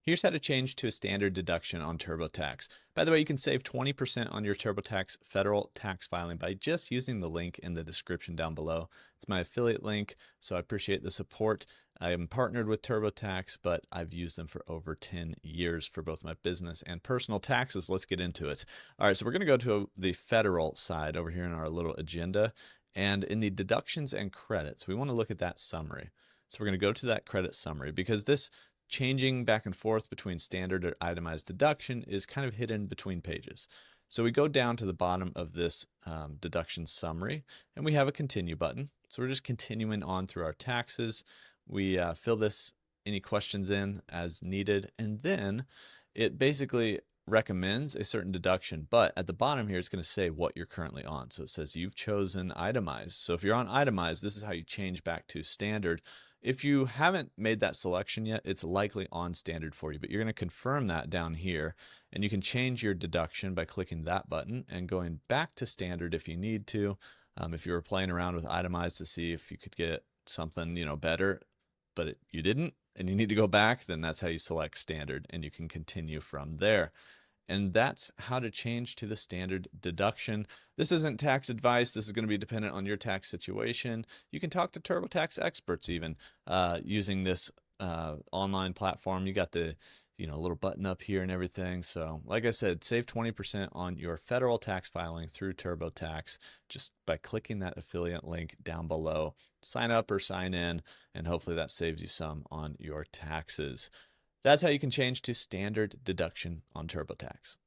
Here's how to change to a standard deduction on TurboTax. By the way, you can save 20% on your TurboTax federal tax filing by just using the link in the description down below. It's my affiliate link, so I appreciate the support. I am partnered with TurboTax, but I've used them for over 10 years for both my business and personal taxes. Let's get into it. All right, so we're going to go to the federal side over here in our little agenda. And in the deductions and credits, we want to look at that summary. So we're going to go to that credit summary because this changing back and forth between standard or itemized deduction is kind of hidden between pages. So we go down to the bottom of this deduction summary and we have a continue button. So we're just continuing on through our taxes. We fill any questions in as needed, and then it basically recommends a certain deduction, but at the bottom here it's going to say what you're currently on. So it says you've chosen itemized. So if you're on itemized, this is how you change back to standard. If you haven't made that selection yet, it's likely on standard for you, but you're going to confirm that down here, and you can change your deduction by clicking that button and going back to standard if you need to. If you were playing around with itemized to see if you could get something, better, but you didn't, and you need to go back, then that's how you select standard, and you can continue from there. And that's how to change to the standard deduction. This isn't tax advice. This is going to be dependent on your tax situation. You can talk to TurboTax experts even using this online platform. You got the little button up here and everything. So like I said, save 20% on your federal tax filing through TurboTax just by clicking that affiliate link down below. Sign up or sign in, and hopefully that saves you some on your taxes. That's how you can change to standard deduction on TurboTax.